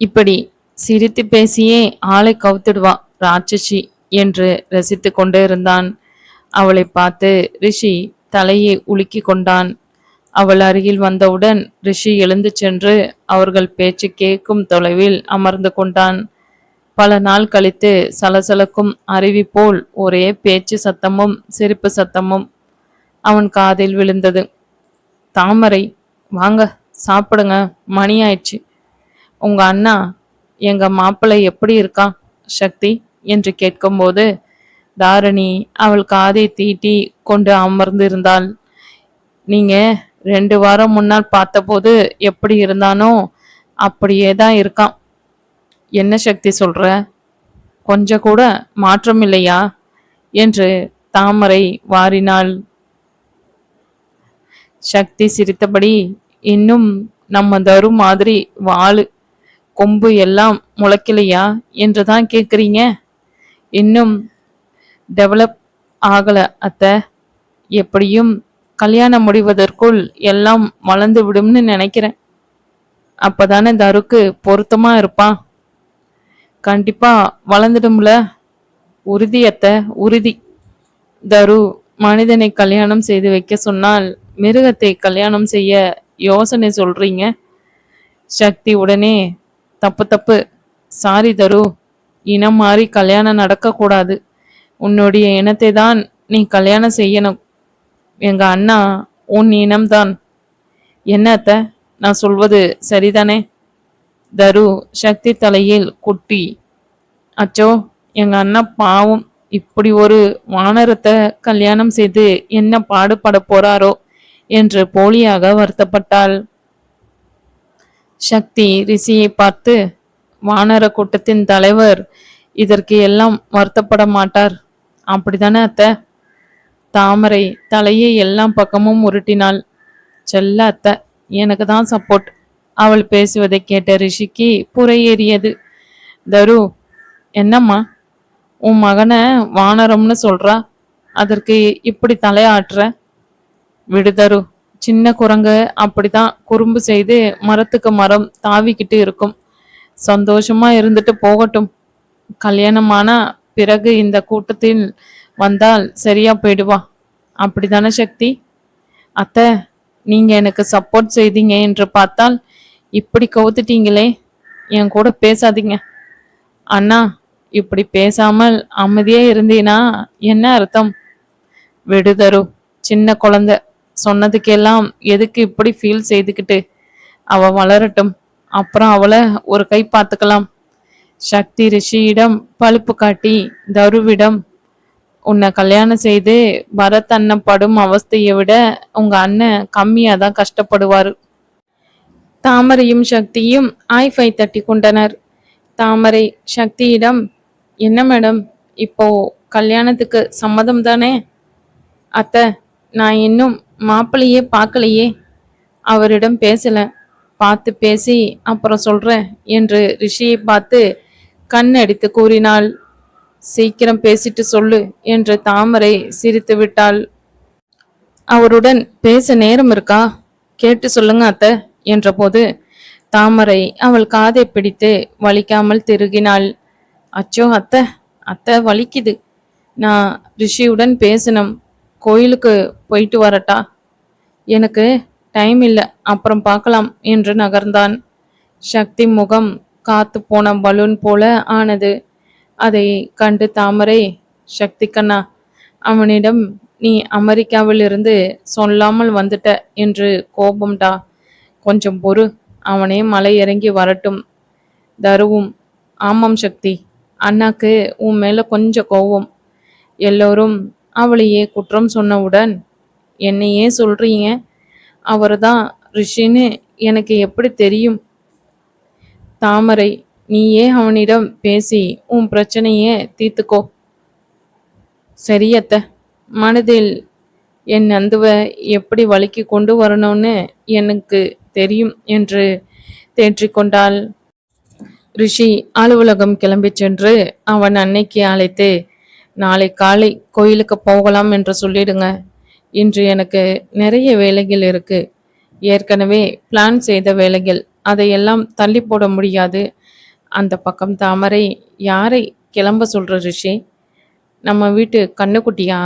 இப்படி சிரித்து பேசியே ஆளை கவுத்துடுவா ராட்சசி என்று ரசித்து கொண்டே இருந்தான். அவளை பார்த்து ரிஷி தலையை உலுக்கி கொண்டான். அவள் அருகில் வந்தவுடன் ரிஷி எழுந்து சென்று அவர்கள் பேச்சு கேட்கும் தொலைவில் அமர்ந்து கொண்டான். பல நாள் கழித்து சலசலக்கும் அருவி போல் ஒரே பேச்சு சத்தமும் சிரிப்பு சத்தமும் அவன் காதில் விழுந்தது. தாமரை, வாங்க சாப்பிடுங்க, மணி ஆயிடுச்சு. உங்க அண்ணா, எங்க மாப்பிள்ளை எப்படி இருக்கான் சக்தி என்று கேட்கும்போது தாரணி அவள் காதை தீட்டி கொண்டு அமர்ந்து இருந்தாள். நீங்க 2 வாரம் முன்னால் பார்த்தபோது எப்படி இருந்தானோ அப்படியே தான் இருக்கான். என்ன சக்தி சொல்ற? கொஞ்சம் கூட மாற்றம் இல்லையா என்று தாமரை வாரினாள். சக்தி சிரித்தபடி, இன்னும் நம்ம தரு மாதிரி வாளு கொம்பு எல்லாம் முளைக்கலையா என்றுதான் கேக்குறீங்க? இன்னும் டெவலப் ஆகல அத்தை. எப்படியும் கல்யாணம் முடிவதற்குள் எல்லாம் வளர்ந்து விடும்னு நினைக்கிறேன். அப்பதானே தருக்கு பொருத்தமா இருப்பான். கண்டிப்பா வளர்ந்துடும்ல. உறுதி அத்தை, உறுதி. தரு மனிதனை கல்யாணம் செய்து வைக்க சொன்னால் மிருகத்தை கல்யாணம் செய்ய யோசனை சொல்றீங்க? சக்தி உடனே, தப்பு தப்பு, சாரி தரு, இனம் மாறி கல்யாணம் நடக்கக்கூடாது. உன்னுடைய இனத்தை தான் நீ கல்யாணம் செய்யணும். எங்க அண்ணா உன் இனம்தான். என்ன அத்தை, நான் சொல்வது சரிதானே? தரு சக்தி தலையில் குட்டி, அச்சோ, எங்க அண்ணா பாவம், இப்படி ஒரு வானரத்தை கல்யாணம் செய்து என்ன பாடுபட போறாரோ என்று போலியாக வருத்தப்பட்டாள். சக்தி ரிஷியை பார்த்து, வானர கூட்டத்தின் தலைவர் இதற்கு எல்லாம் வருத்தப்பட மாட்டார், அப்படித்தானே அத்தை? தாமரை தலையை எல்லாம் பக்கமும் உருட்டினாள். செல்ல அத்தை, எனக்கு தான் சப்போர்ட். அவள் பேசுவதை கேட்ட ரிஷிக்கு புறையேறியது. தரு, என்னம்மா, உன் மகனை வானரம்னு சொல்றா, அதற்கு இப்படி தலையாட்டுற? விடுதரு, சின்ன குரங்கு அப்படிதான் குறும்பு செய்து மரத்துக்கு மரம் தாவிக்கிட்டு இருக்கும். சந்தோஷமா இருந்துட்டு போகட்டும். கல்யாணமானா பிறகு இந்த கூட்டத்தில் வந்தால் சரியா போயிடுவா. அப்படித்தானே சக்தி? அத்தை, நீங்க எனக்கு சப்போர்ட் செய்தீங்க என்று பார்த்தால் இப்படி கவுத்துட்டீங்களே. என் கூட பேசாதீங்க. அண்ணா, இப்படி பேசாமல் அமைதியே இருந்தீனா என்ன அர்த்தம்? விடுதரு, சின்ன குழந்தை, சொன்னதுக்கெல்லாம் எதுக்கு இப்படி ஃபீல் செய்துக்கிட்டு? அவ வளரட்டும், அப்புறம் அவளை ஒரு கை பார்த்துக்கலாம். சக்தி ரிஷியிடம் பழுப்பு காட்டி தருவிடம், உன்னை கல்யாணம் செய்து பரத் அண்ணன் படும் அவஸ்தையை விட உங்க அண்ணன் கம்மியா தான் கஷ்டப்படுவாரு. தாமரையும் சக்தியும் ஆய்ஃபை தட்டி கொண்டனர். தாமரை சக்தியிடம், என்ன மேடம், இப்போ கல்யாணத்துக்கு சம்மதம் தானே? அத்தை, நான் இன்னும் மாப்பிள்ளையே பார்க்கலையே. அவரிடம் பேசல, பார்த்து பேசி அப்புறம் சொல்றேன் என்று ரிஷியை பார்த்து கண் அடித்து கூறினாள். சீக்கிரம் பேசிட்டு சொல்லு என்று தாமரை சிரித்து விட்டாள். அவருடன் பேச நேரம் இருக்கா? கேட்டு சொல்லுங்க அத்தை என்றபோது தாமரை அவள் காதை பிடித்து வலிக்காமல் திருகினாள். அச்சோ அத்தை, அத்தை வலிக்குது. நான் ரிஷியுடன் பேசணும். கோயிலுக்கு போயிட்டு வரட்டா? எனக்கு டைம் இல்லை, அப்புறம் பார்க்கலாம் என்று நகர்ந்தான். சக்தி முகம் காத்து போன பலூன் போல ஆனது. அதை கண்டு தாமரை, சக்தி கண்ணா, அவனிடம் நீ அமெரிக்காவில் இருந்து சொல்லாமல் வந்துட்ட என்று கோபம்டா. கொஞ்சம் பொறு, அவனே மலை இறங்கி வரட்டும். தருவும், ஆமாம் சக்தி, அண்ணாக்கு உன் மேல கொஞ்சம் கோபம். எல்லோரும் அவளையே குற்றம் சொன்னவுடன், என்னையே சொல்றீங்க? அவர்தான் ரிஷின்னு எனக்கு எப்படி தெரியும்? தாமரை, நீயே அவனிடம் பேசி உன் பிரச்சனையே தீர்த்துக்கோ. சரியத்த, மனதில் என் நந்துவை எப்படி வலிக்கு கொண்டு வரணும்னு எனக்கு தெரியும் என்று தேற்றிக்கொண்டாள். ரிஷி அலுவலகம் கிளம்பி சென்று அவன் அன்னைக்கு அழைத்து, நாளை காலை கோயிலுக்கு போகலாம் என்று சொல்லிடுங்க. இன்று எனக்கு நிறைய வேலைகள் இருக்கு. ஏற்கனவே பிளான் செய்த வேலைகள், அதையெல்லாம் தள்ளி போட முடியாது. அந்த பக்கம் தாமரை, யாரை கிளம்ப சொல்ற ரிஷி? நம்ம வீட்டு கண்ணுக்குட்டியா?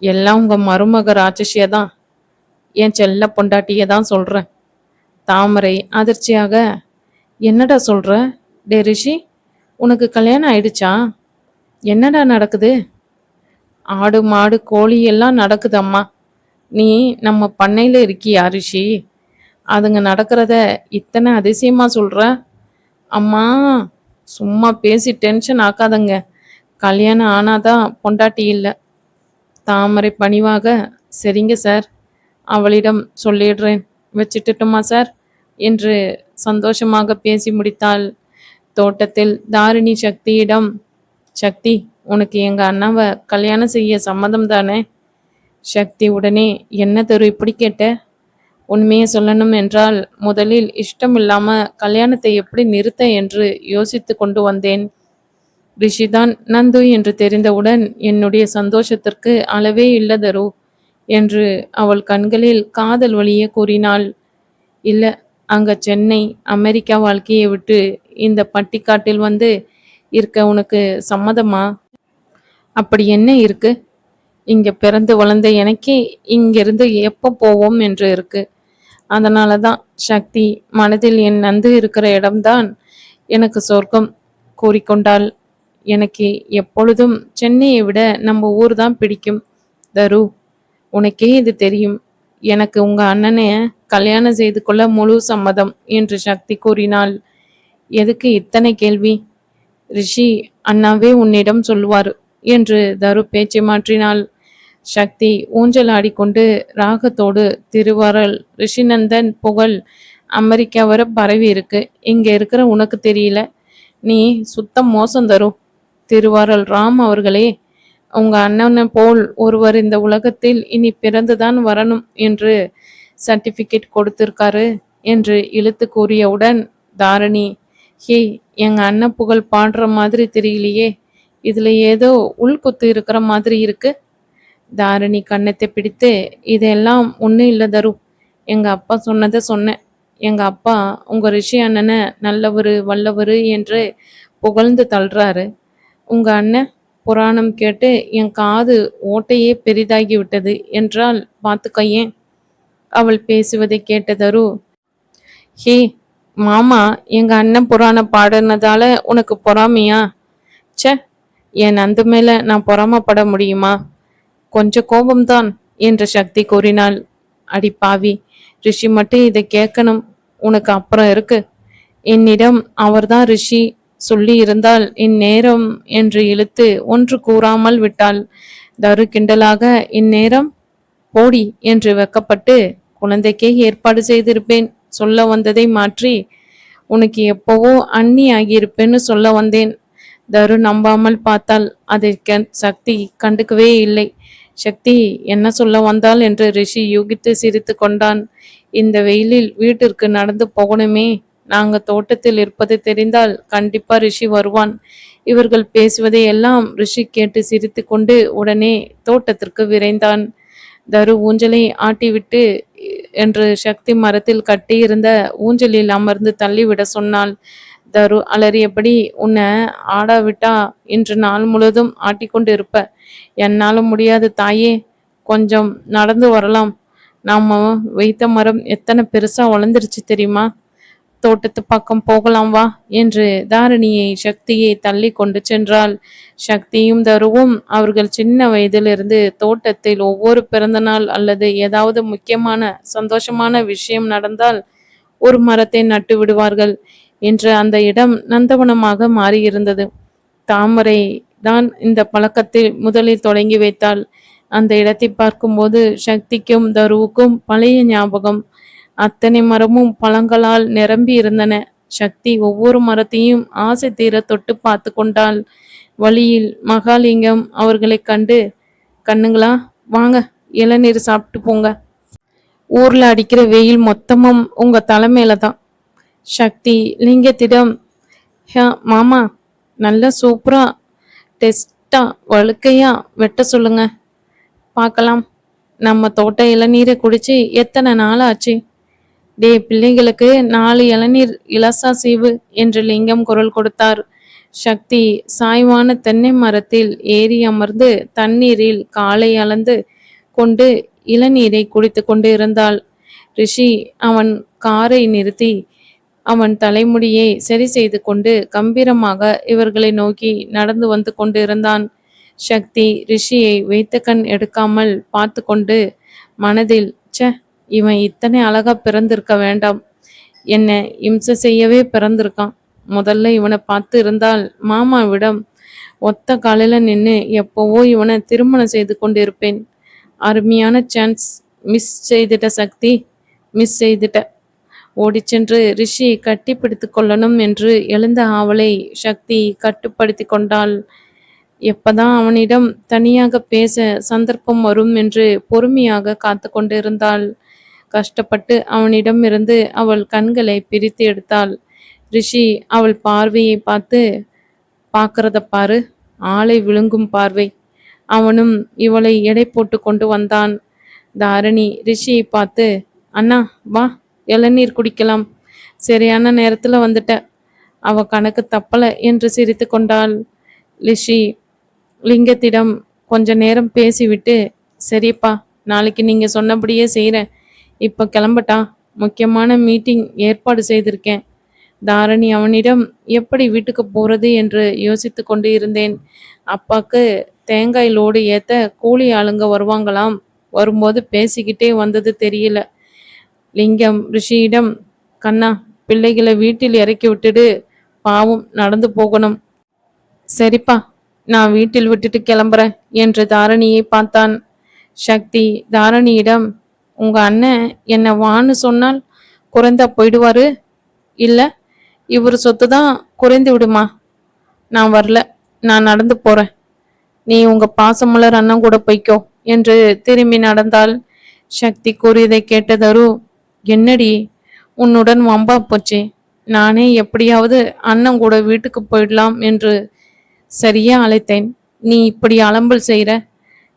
எல்லாம் உங்க மருமக ராட்சசிய தான், என் செல்ல பொண்டாட்டிய தான் சொல்றேன். தாமரை அதிர்ச்சியாக, என்னடா சொல்ற? டே ரிஷி, உனக்கு கல்யாணம் ஆயிடுச்சா? என்னடா நடக்குது? ஆடு மாடு கோழி எல்லாம் நடக்குது அம்மா. நீ நம்ம பண்ணையில இருக்கியா ரிஷி? அதுங்க நடக்கிறத இத்தனை அதிசயமா சொல்ற? அம்மா, சும்மா பேசி டென்ஷன் ஆக்காதங்க. கல்யாணம் ஆனாதான் பொண்டாட்டி இல்லை. தாமரை பணிவாக, சரிங்க சார், அவளிடம் சொல்லிடுறேன், வச்சிட்டுமா சார் என்று சந்தோஷமாக பேசி முடித்தாள். தோட்டத்தில் தாரிணி சக்தியிடம், சக்தி, உனக்கு எங்க அண்ணாவை கல்யாணம் செய்ய சம்மதம் தானே? சக்தி உடனே, என்ன தெரு இப்படி கேட்ட? உண்மையை சொல்லணும் என்றால் முதலில் இஷ்டம் இல்லாம கல்யாணத்தை எப்படி நிறுத்த என்று யோசித்து கொண்டு வந்தேன். ரிஷிதான் நந்து என்று தெரிந்தவுடன் என்னுடைய சந்தோஷத்திற்கு அளவே இல்ல தரு என்று அவள் கண்களில் காதல் வழிய கூறினாள். இல்ல, அங்க சென்னை அமெரிக்கா வாழ்க்கையை விட்டு இந்த பட்டிக்காட்டில் வந்து இருக்க உனக்கு சம்மதமா? அப்படி என்ன இருக்கு? இங்க பிறந்து வளர்ந்த எனக்கே இங்கிருந்து எப்போ போவோம் என்று இருக்கு. அதனாலதான் சக்தி மனதில் என் நந்து இருக்கிற இடம்தான் எனக்கு சொர்க்கம் கூறிக்கொண்டாள். எனக்கு எப்பொழுதும் சென்னையை விட நம்ம ஊர் தான் பிடிக்கும் தரு. உனக்கே இது தெரியும். எனக்கு உங்க அண்ணனை கல்யாணம் செய்து கொள்ள முழு சம்மதம் என்று சக்தி கூறினாள். எதுக்கு இத்தனை கேள்வி? ரிஷி அண்ணாவே உன்னிடம் சொல்லுவார் என்று தரு பேச்சை மாற்றினாள். சக்தி ஊஞ்சல் ஆடிக்கொண்டு ராகத்தோடு, திருவாரல் ரிஷிநந்தன் புகழ் அமெரிக்கா வர பரவி இருக்கு, இங்க இருக்கிற உனக்கு தெரியல, நீ சுத்தம் மோசம் தரும். திருவாரல் ராம் அவர்களே, உங்க அண்ணனை போல் ஒருவர் இந்த உலகத்தில் இனி பிறந்துதான் வரணும் என்று சர்டிபிகேட் கொடுத்திருக்காரு என்று இழுத்து கூறியவுடன் தாரணி, ஹே, எங்க அண்ணன் புகழ் பாடுற மாதிரி தெரியலையே, இதுல ஏதோ உள்குத்து இருக்கிற மாதிரி இருக்கு. தாரணி கன்னத்தை பிடித்து, இதெல்லாம் ஒன்றும் இல்லை தரு, எங்க அப்பா சொன்னதை சொன்னேன். எங்க அப்பா உங்க ரிஷி அண்ணனை நல்லவரு வல்லவரு என்று புகழ்ந்து தள்ளுறாரு. உங்க அண்ணன் புராணம் கேட்டு என் காது ஓட்டையே பெரிதாகி விட்டது என்றால் பார்த்துக்கையேன். அவள் பேசுவதை கேட்ட தரு, ஹே மாமா, எங்க அண்ணன் புராணம் பாடுனதால உனக்கு பொறாமையா? சே, என் நந்து மேல நான் பொறாமப்பட முடியுமா? கொஞ்சம் கோபம்தான் என்று சக்தி கூறினாள். அடி பாவி, ரிஷி மட்டும் இதை கேட்கணும், உனக்கு அப்புறம் இருக்கு. என்னிடம் அவர்தான் ரிஷி சொல்லி இருந்தால் இந்நேரம் என்று இழுத்து ஒன்று கூறாமல் விட்டாள். தரு கிண்டலாக, இந்நேரம் போடி என்று வெக்கப்பட்டு, குழந்தைக்கே ஏற்பாடு செய்திருப்பேன் சொல்ல வந்ததை மாற்றி, உனக்கு எப்போவோ அண்ணி ஆகியிருப்பேன்னு சொல்ல வந்தேன். தரு நம்பாமல் பார்த்தாள். அதை சக்தி கண்டுக்கவே இல்லை. சக்தி என்ன சொல்ல வந்தாள் என்று ரிஷி யூகித்து சிரித்து கொண்டான். இந்த வெயிலில் வீட்டிற்கு நடந்து போகணுமே, நாங்க தோட்டத்தில் இருப்பது தெரிந்தால் கண்டிப்பா ரிஷி வருவான். இவர்கள் பேசுவதை எல்லாம் ரிஷி கேட்டு சிரித்து கொண்டு உடனே தோட்டத்திற்கு விரைந்தான். தரு ஊஞ்சலை ஆட்டிவிட்டு என்று சக்தி மரத்தில் கட்டியிருந்த ஊஞ்சலில் அமர்ந்து தள்ளிவிட சொன்னாள். தரு அலறியபடி, உன்னை ஆடாவிட்டா இன்று நாள் முழுவதும் ஆட்டிக்கொண்டு இருப்ப. என்னாலும் முடியாது தாயே, கொஞ்சம் நடந்து வரலாம். நாம வைத்த மரம் எத்தனை பெருசா வளர்ந்துருச்சு தெரியுமா? தோட்டத்து பக்கம் போகலாம் வா என்று தாரிணியை சக்தியை தள்ளி கொண்டு சென்றாள். சக்தியும் தருவும் அவர்கள் சின்ன வயதிலிருந்து தோட்டத்தில் ஒவ்வொரு பிறந்தநாள் அல்லது ஏதாவது முக்கியமான சந்தோஷமான விஷயம் நடந்தால் ஒரு மரத்தை நட்டு விடுவார்கள் என்று அந்த இடம் நந்தவனமாக மாறியிருந்தது. தாமரை தான் இந்த பழக்கத்தில் முதலில் தொடங்கி வைத்தாள். அந்த இடத்தை பார்க்கும்போது சக்திக்கும் தருவுக்கும் பழைய ஞாபகம். அத்தனை மரமும் பழங்களால் நிரம்பி இருந்தன. சக்தி ஒவ்வொரு மரத்தையும் ஆசை தீர தொட்டு பார்த்து கொண்டாள். வழியில் மகாலிங்கம் அவர்களை கண்டு, கண்ணுங்களா, வாங்க இளநீர் சாப்பிட்டு போங்க, ஊர்ல அடிக்கிற வெயில் மொத்தமும் உங்க தலைமையில தான். சக்தி லிங்கத்திடம், மாமா, நல்ல சூப்பரா டெஸ்டா வழுக்கையா வெட்ட சொல்லுங்க பார்க்கலாம். நம்ம தோட்ட இளநீரை குடிச்சு எத்தனை நாள் ஆச்சு? பிள்ளைகளுக்கு 4 இளநீர் இலசா சீவு என்று லிங்கம் குரல் கொடுத்தார். சக்தி சாய்வான தென்னை மரத்தில் ஏறி அமர்ந்து தண்ணீரில் காலை அளந்து கொண்டு இளநீரை குடித்து கொண்டு இருந்தாள். ரிஷி அவன் காரை நிறுத்தி அவன் தலைமுடியை சரி செய்து கொண்டு கம்பீரமாக இவர்களை நோக்கி நடந்து வந்து கொண்டு இருந்தான். சக்தி ரிஷியை வைத்த கண் எடுக்காமல் பார்த்து கொண்டு மனதில், ச்ச, இவன் இத்தனை அழகா பிறந்திருக்க வேண்டாம், என்ன இம்சை செய்யவே பிறந்திருக்கான். முதல்ல இவனை பார்த்து இருந்தால் மாமாவிடம் ஒத்த காலில நின்று எப்போவோ இவனை திருமணம் செய்து கொண்டு இருப்பேன். அருமையான சான்ஸ் மிஸ் செய்துட்ட சக்தி, மிஸ் செய்துட்ட. ஓடிச்சென்று ரிஷியை கட்டி பிடித்து கொள்ளணும் என்று எழுந்த ஆவலை சக்தி கட்டுப்படுத்தி கொண்டாள். எப்பதான் அவனிடம் தனியாக பேச சந்தர்ப்பம் வரும் என்று பொறுமையாக காத்து கொண்டிருந்தாள். கஷ்டப்பட்டு அவனிடம் இருந்து அவள் கண்களை பிரித்து எடுத்தாள். ரிஷி அவள் பார்வையை பார்க்கறத பாரு, ஆளை விழுங்கும் பார்வை. அவனும் இவளை எடை போட்டு கொண்டு வந்தான். தாரணி ரிஷியை பார்த்து, அண்ணா வா, இளநீர் குடிக்கலாம், சரியான நேரத்துல வந்துட்ட, அவ கணக்கு தப்பல என்று சிரித்து கொண்டாள். ரிஷி லிங்கத்திடம் கொஞ்ச நேரம் பேசிவிட்டு, சரிப்பா, நாளைக்கு நீங்க சொன்னபடியே செய்கிறேன், இப்போ கிளம்பட்டா, முக்கியமான மீட்டிங் ஏற்பாடு செய்திருக்கேன். தாரணி அவனிடம் எப்படி வீட்டுக்கு போறது என்று யோசித்து கொண்டு இருந்தேன். அப்பாக்கு தேங்காய் லோடு ஏத்த கூலி ஆளுங்க வருவாங்களாம், வரும்போது பேசிக்கிட்டே வந்தது தெரியல. லிங்கம் ரிஷியிடம், கண்ணா, பிள்ளைகளை வீட்டில் இறக்கி விட்டுடு, பாவம் நடந்து போகணும். சரிப்பா, நான் வீட்டில் விட்டுட்டு கிளம்புறேன் என்று தாரணியை பார்த்தான். சக்தி தாரணியிடம், உங்க அண்ணன் என்ன வான்னு சொன்னால் குறைந்தா போயிடுவாரு, இல்ல இவர் சொத்து தான் குறைந்து விடுமா? நான் வரல, நான் நடந்து போறேன், நீ உங்க பாசமலர் அண்ணன் கூட போய்க்கோ என்று திரும்பி நடந்தாள். சக்தி கூறியதை கேட்ட தரு, என்னடி உன்னுடன் வம்பா போச்சே, நானே எப்படியாவது அண்ணன் கூட வீட்டுக்கு போயிடலாம் என்று சரியா அழைத்தேன், நீ இப்படி அலம்பல் செய்கிற.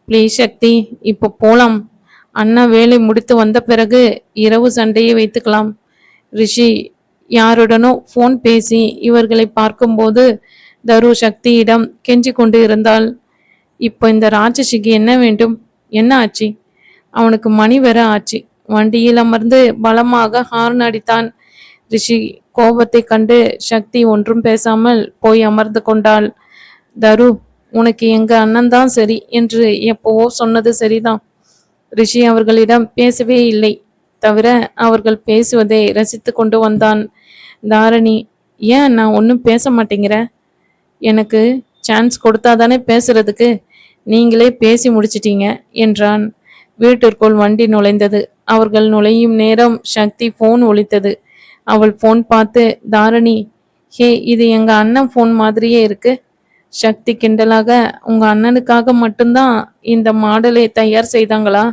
ப்ளீஸ் சக்தி, இப்போ போலாம், அண்ணா வேலை முடித்து வந்த பிறகு இரவு சண்டையை வைத்துக்கலாம். ரிஷி யாருடனோ ஃபோன் பேசி இவர்களை பார்க்கும்போது தரு சக்தியிடம் கெஞ்சி கொண்டு இருந்தாள். இப்போ இந்த ராட்சசிக்கு என்ன வேண்டும், என்ன ஆச்சு? அவனுக்கு மணி வேற ஆச்சு. வண்டியில் அமர்ந்து பலமாக ஹார்ன் அடித்தான். ரிஷி கோபத்தை கண்டு சக்தி ஒன்றும் பேசாமல் போய் அமர்ந்து கொண்டாள். தரு, உனக்கு எங்க அண்ணன் தான் சரி என்று எப்போவோ சொன்னது சரிதான். ரிஷி அவர்களிடம் பேசவே இல்லை, தவிர அவர்கள் பேசுவதை ரசித்து கொண்டு வந்தான். தாரணி, ஏன் நான் ஒன்றும் பேச மாட்டேங்கிற? எனக்கு சான்ஸ் கொடுத்தாதானே பேசுறதுக்கு, நீங்களே பேசி முடிச்சிட்டீங்க என்றான். வீட்டிற்குள் வண்டி நுழைந்தது. அவர்கள் நுழையும் நேரம் சக்தி ஃபோன் ஒலித்தது. அவள் ஃபோன் பார்த்து, தாரணி, ஹே, இது எங்க அண்ணன் ஃபோன் மாதிரியே இருக்கு. சக்தி கிண்டலாக, உங்க அண்ணனுக்காக மட்டும்தான் இந்த மாடலை தயார் செய்தாங்களா?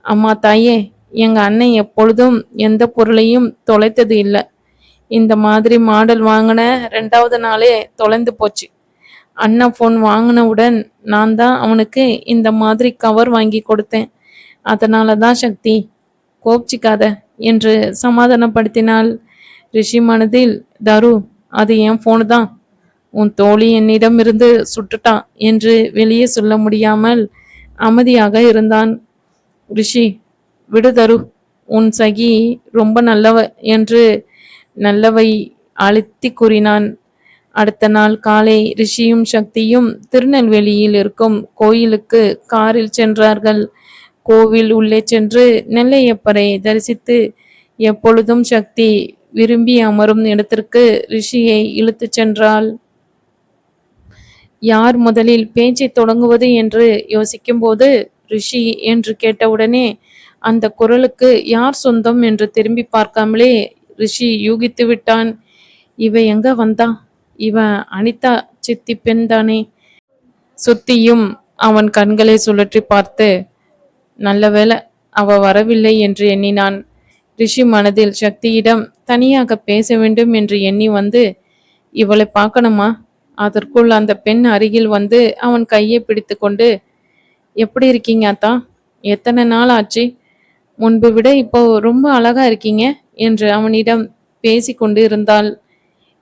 அம்மா தாயே, எங்க அண்ணன் எப்பொழுதும் எந்த பொருளையும் தொலைத்தது இல்லை. இந்த மாதிரி மாடல் வாங்கின 2வது நாளே தொலைந்து போச்சு. அண்ணன் ஃபோன் வாங்கினவுடன் நான் தான் அவனுக்கு இந்த மாதிரி கவர் வாங்கி கொடுத்தேன். அதனால தான் சக்தி, கோப்சிக்காத என்று சமாதானப்படுத்தினாள். ரிஷி மனதில், தரு, அது என் ஃபோனு தான், உன் தோழி என்னிடமிருந்து சுட்டுட்டான் என்று வெளியே சொல்ல முடியாமல் அமைதியாக இருந்தான். ரிஷி, விடு தரு, உன் சகி ரொம்ப நல்லவ என்று நல்லவை அழுத்தி கூறினான். அடுத்த நாள் காலை ரிஷியும் சக்தியும் திருநெல்வேலியில் இருக்கும் கோயிலுக்கு காரில் சென்றார்கள். கோவில் உள்ளே சென்று நெல்லையப்பரை தரிசித்து எப்பொழுதும் சக்தி விரும்பி அமரும் இடத்திற்கு ரிஷியை இழுத்து சென்றாள். யார் முதலில் பேச்சை தொடங்குவது என்று யோசிக்கும் போது ரிஷி என்று கேட்டவுடனே அந்த குரலுக்கு யார் சொந்தம் என்று திரும்பி பார்க்காமலே ரிஷி யூகித்து விட்டான். இவ எங்க வந்தா? இவன் அனிதா சித்தி பெண் தானே. சுத்தியும் அவன் கண்களை சுழற்றி பார்த்து, நல்ல வேளை அவ வரவில்லை என்று எண்ணினான். ரிஷி மனதில் சக்தியிடம் தனியாக பேச வேண்டும் என்று எண்ணி வந்து, இவளை பார்க்கணுமா? அதற்குள் அந்த பெண் அருகில் வந்து அவன் கையை பிடித்து கொண்டு, எப்படி இருக்கீங்க அத்தா? எத்தனை நாள் ஆச்சு? முன்பு விட இப்போ ரொம்ப அழகா இருக்கீங்க என்று அவனிடம் பேசிக்கொண்டு இருந்தாள்.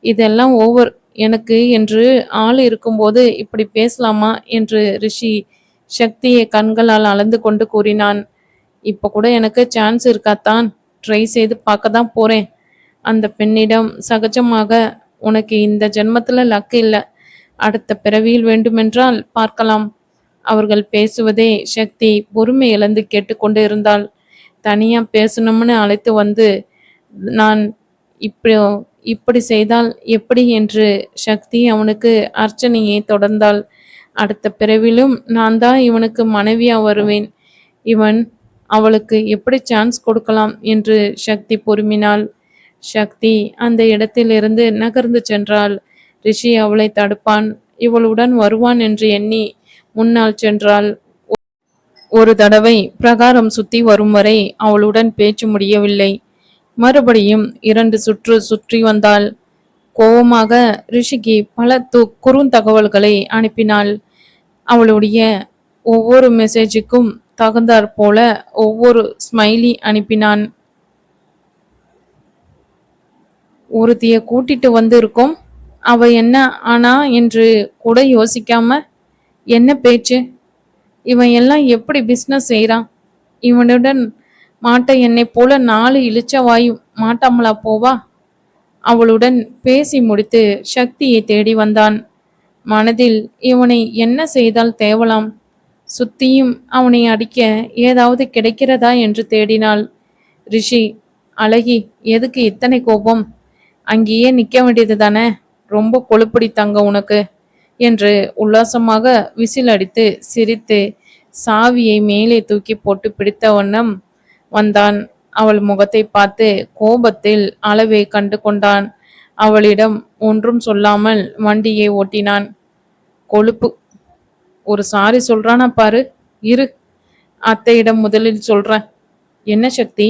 இதெல்லாம் ஓவர். எனக்கு என்று ஆள் இருக்கும்போது இப்படி பேசலாமா என்று ரிஷி சக்தியை கண்களால் அளந்து கொண்டு கூறினான். இப்போ கூட எனக்கு சான்ஸ் இருக்காத்தான், ட்ரை செய்து பார்க்க தான் போறேன். அந்த பெண்ணிடம் சகஜமாக, உனக்கு இந்த ஜென்மத்துல லக்கு இல்லை, அடுத்த பிறவியில் வேண்டுமென்றால் பார்க்கலாம். அவர்கள் பேசுவதே சக்தி பொறுமை இழந்து கேட்டுக்கொண்டு இருந்தாள். தனியா பேசணும்னு அழைத்து வந்து, நான் இப்போ இப்படி செய்தால் எப்படி என்று சக்தி அவனுக்கு அர்ச்சனையை தொடர்ந்தாள். அடுத்த பிறவிலும் நான் தான் இவனுக்கு மனைவியா வருவேன். இவன் அவளுக்கு எப்படி சான்ஸ் கொடுக்கலாம் என்று சக்தி பொறுமினாள். சக்தி அந்த இடத்திலிருந்து நகர்ந்து சென்றாள். ரிஷி அவளை தடுப்பான். இவளுடன் வருவான் என்று எண்ணி முன்னால் சென்றாள். ஒரு தடவை பிரகாரம் சுத்தி வரும் வரை அவளுடன் பேச்சு முடியவில்லை. மறுபடியும் 2 சுற்று சுற்றி வந்தாள். கோபமாக ரிஷிக்கு பல குறுந்தகவல்களை அனுப்பினாள். அவளுடைய ஒவ்வொரு மெசேஜுக்கும் தகுந்தாற் போல ஒவ்வொரு ஸ்மைலி அனுப்பினான். ஒருத்திய கூட்டிட்டு வந்து இருக்கோம், அவ என்ன ஆனா என்று கூட யோசிக்காம என்ன பேச்சு, இவன் எல்லாம் எப்படி பிஸ்னஸ் செய்யறான், இவனுடன் மாட்ட என்னை போல 4 இளிச்ச வாயு மாட்டாமலா போவா. அவளுடன் பேசி முடித்து சக்தியை தேடி வந்தான். மனதில் இவனை என்ன செய்தால் தேவலாம், சுத்தியும் அவனை அடிக்க ஏதாவது கிடைக்கிறதா என்று தேடினாள். ரிஷி, அழகி, எதுக்கு இத்தனை கோபம், அங்கேயே நிற்க வேண்டியது தானே, ரொம்ப கொழுப்படி தங்க உனக்கு என்று உல்லாசமாக விசில் அடித்து சிரித்து சாவியை மேலே தூக்கி போட்டு பிடித்த வண்ணம் வந்தான். அவள் முகத்தை பார்த்து கோபத்தில் அளவை கண்டு கொண்டான். அவளிடம் ஒன்றும் சொல்லாமல் வண்டியை ஓட்டினான். கொழுப்பு, ஒரு சாரி சொல்றானா பாரு, இரு, அத்தையிடம் முதலில் சொல்றேன். என்ன சக்தி,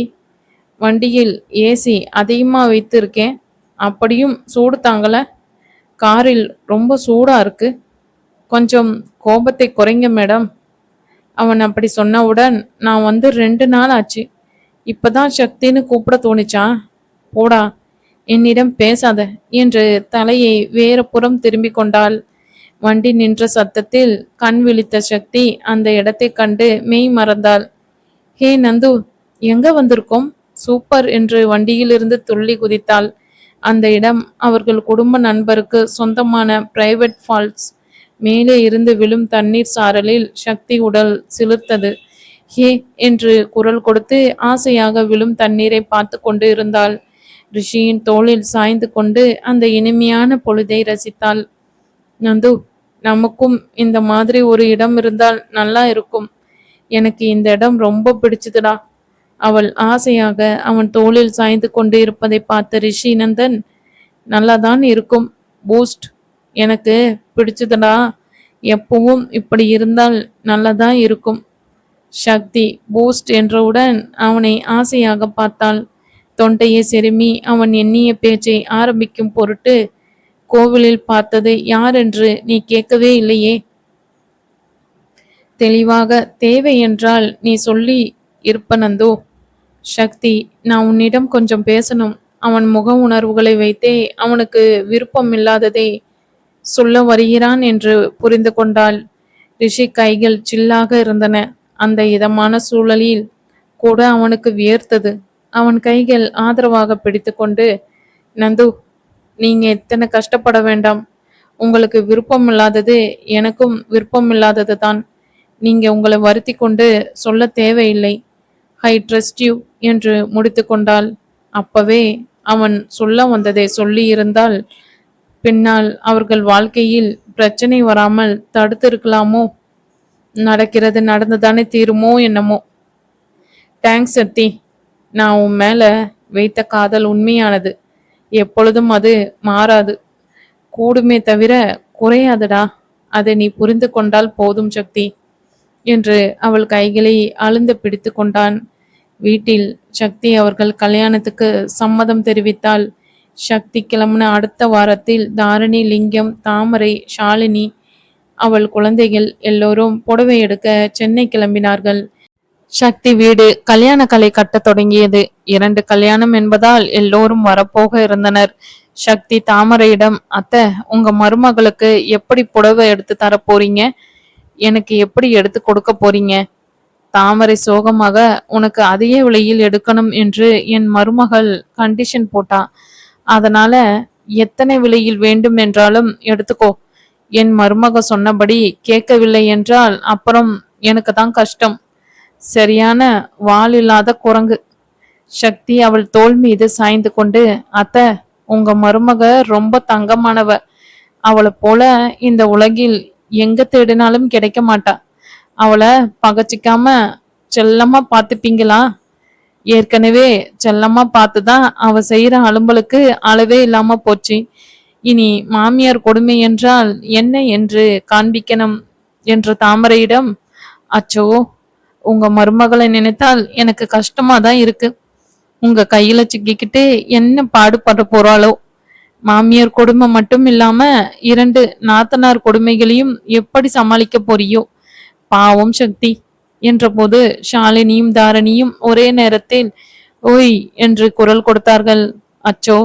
வண்டியில் ஏசி அதிகமா வைத்திருக்கேன், அப்படியும் சூடு தாங்கல, காரில் ரொம்ப சூடா இருக்கு, கொஞ்சம் கோபத்தை குறைங்க மேடம். அவன் அப்படி சொன்னவுடன், நான் வந்து 2 நாள் ஆச்சு, இப்பதான் சக்தின்னு கூப்பிட தோணிச்சா, போடா, என்னிடம் பேசாத என்று தலையை வேறு புறம் திரும்பி கொண்டாள். வண்டி நின்ற சத்தத்தில் கண் விழித்த சக்தி அந்த இடத்தை கண்டு மெய் மறந்தாள். ஹே நந்து, எங்க வந்திருக்கோம், சூப்பர் என்று வண்டியிலிருந்து துள்ளி குதித்தாள். அந்த இடம் அவர்கள் குடும்ப நண்பருக்கு சொந்தமான பிரைவேட் ஃபால்ஸ். மேலே இருந்து விழும் தண்ணீர் சாரலில் சக்தி உடல் சிலிர்த்தது. ஹே என்று குரல் கொடுத்து ஆசையாக விழும் தண்ணீரை பார்த்து கொண்டு இருந்தாள். ரிஷியின் தோளில் சாய்ந்து கொண்டு அந்த இனிமையான பொழுதை ரசித்தாள். நந்து, நமக்கும் இந்த மாதிரி ஒரு இடம் இருந்தால் நல்லா இருக்கும், எனக்கு இந்த இடம் ரொம்ப பிடிச்சதுடா. அவள் ஆசையாக அவன் தோளில் சாய்ந்து கொண்டு இருப்பதை பார்த்த ரிஷி நந்தன், நல்லாதான் இருக்கும் பூஸ்ட், எனக்கு பிடிச்சதுடா, எப்பவும் இப்படி இருந்தால் நல்லதான் இருக்கும். சக்தி பூஸ்ட் என்றவுடன் அவனை ஆசையாக பார்த்தாள். தொண்டையை செருமி அவன் எண்ணிய பேச்சை ஆரம்பிக்கும் பொருட்டு, கோவிலில் பார்த்தது யார் என்று நீ கேட்கவே இல்லையே, தெளிவாக தேவை என்றால் நீ சொல்லி இருப்பனந்தோ. சக்தி, நான் உன்னிடம் கொஞ்சம் பேசணும். அவன் முக உணர்வுகளை வைத்தே அவனுக்கு விருப்பம் இல்லாததை சொல்ல வருகிறான் என்று புரிந்து கொண்டாள். ரிஷி கைகள் சில்லாக இருந்தன. அந்த இதமான சூழலில் கூட அவனுக்கு வியர்த்தது. அவன் கைகள் ஆதரவாக பிடித்து கொண்டு, நந்து, நீங்க எத்தனை கஷ்டப்பட வேண்டாம், உங்களுக்கு விருப்பம் இல்லாதது எனக்கும் விருப்பம் இல்லாதது தான், நீங்க உங்களை வருத்தி கொண்டு சொல்ல தேவையில்லை, ஐ ட்ரஸ்ட் யூ என்று முடித்து கொண்டாள். அப்பவே அவன் சொல்ல வந்ததை சொல்லி இருந்தால் பின்னால் அவர்கள் வாழ்க்கையில் பிரச்சனை வராமல் தடுத்திருக்கலாமோ. நடக்கிறது நடந்துதானே தீருமோ என்னமோ. தேங்க்ஸ் சக்தி, நான் உன் மேல வைத்த காதல் உண்மையானது, எப்பொழுதும் அது மாறாது, கூடுமே தவிர குறையாதுடா, அதை நீ புரிந்து கொண்டால் போதும் சக்தி என்று அவள் கைகளை அழுந்த பிடித்து கொண்டான். வீட்டில் சக்தி அவர்கள் கல்யாணத்துக்கு சம்மதம் தெரிவித்தாள். சக்தி கிளம்பின அடுத்த வாரத்தில் தாரணி, லிங்கம், தாமரை, ஷாலினி, அவள் குழந்தைகள் எல்லோரும் புடவை எடுக்க சென்னை கிளம்பினார்கள். சக்தி வீடு கல்யாண கலை கட்டத் தொடங்கியது. 2 கல்யாணம் என்பதால் எல்லோரும் வரப்போக இருந்தனர். சக்தி தாமரையிடம், அத்தை, உங்க மருமகளுக்கு எப்படி புடவை எடுத்து தர போறீங்க? எனக்கு எப்படி எடுத்து கொடுக்க போறீங்க? தாமரை சோகமாக, உனக்கு அதிக விலையில் எடுக்கணும் என்று என் மருமகள் கண்டிஷன் போட்டா. அதனால எத்தனை விலையில் வேண்டும் என்றாலும் எடுத்துக்கோ. என் மருமக சொன்னபடி கேட்கவில்லை என்றால் அப்புறம் எனக்கு தான் கஷ்டம். சரியான வால் இல்லாத குரங்கு. சக்தி அவள் தோள் மீது சாய்ந்து கொண்டு, அத்த, உங்க மருமக ரொம்ப தங்கமானவ. அவளை போல இந்த உலகில் எங்க தேடினாலும் கிடைக்க மாட்டா. அவளை பகச்சிக்காம செல்லமா பார்த்துப்பீங்களா? ஏற்கனவே செல்லமா பார்த்துதான் அவ செய்யற அலும்பலுக்கு அளவே இல்லாம போச்சு. இனி மாமியார் கொடுமை என்றால் என்ன என்று காண்பிக்கணும் என்று தாமரையிடம், அச்சோ, உங்க மருமகளை நினைத்தால் எனக்கு கஷ்டமா தான் இருக்கு. உங்க கையில சிக்கிக்கிட்டு என்ன பாடுபட போறாளோ. மாமியார் கொடுமை மட்டும் இல்லாம 2 நாத்தனார் கொடுமைகளையும் எப்படி சமாளிக்க போறியோ. பாவம் சக்தி என்றபோது ஷாலினியும் தாரணியும் ஒரே நேரத்தில் ஓய் என்று குரல் கொடுத்தார்கள். அச்சோ,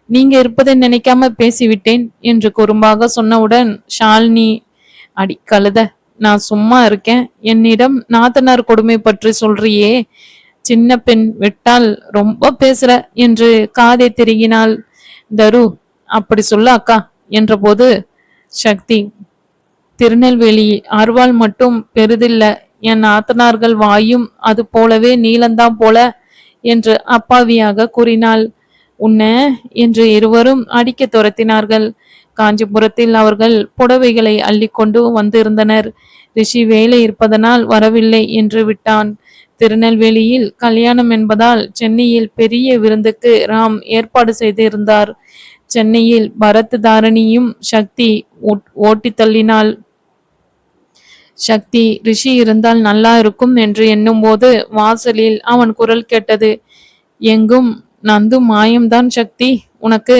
நீங்க இருப்பதை நினைக்காம பேசிவிட்டேன் என்று குறும்பாக சொன்னவுடன் ஷாலினி, அடி கழுத, நான் சும்மா இருக்கேன். என்னிடம் நாத்தனார் கொடுமை பற்றி சொல்றியே, சின்ன பெண் விட்டால் ரொம்ப பேசுற என்று காதை திருகினாள். தரு, அப்படி சொல்ல அக்கா என்றபோது சக்தி, திருநெல்வேலி அருவாள் மட்டும் பெரிதில்ல, என் ஆத்தனார்கள் வாயும் அது போலவே நீளந்தான் போல என்று அப்பாவியாக கூறினாள். உன்ன என்று இருவரும் அடிக்க துரத்தினார்கள். காஞ்சிபுரத்தில் அவர்கள் புடவைகளை அள்ளிக்கொண்டு வந்திருந்தனர். ரிஷி வேலை இருப்பதனால் வரவில்லை என்று விட்டான். திருநெல்வேலியில் கல்யாணம் என்பதால் சென்னையில் பெரிய விருந்துக்கு ராம் ஏற்பாடு செய்திருந்தார். சென்னையில் பரத் தாரணியும் சக்தி ஓட்டி தள்ளினாள். சக்தி ரிஷி இருந்தால் நல்லா இருக்கும் என்று எண்ணும்போது வாசலில் அவன் குரல் கேட்டது. எங்கும் நந்து மாயம்தான் சக்தி, உனக்கு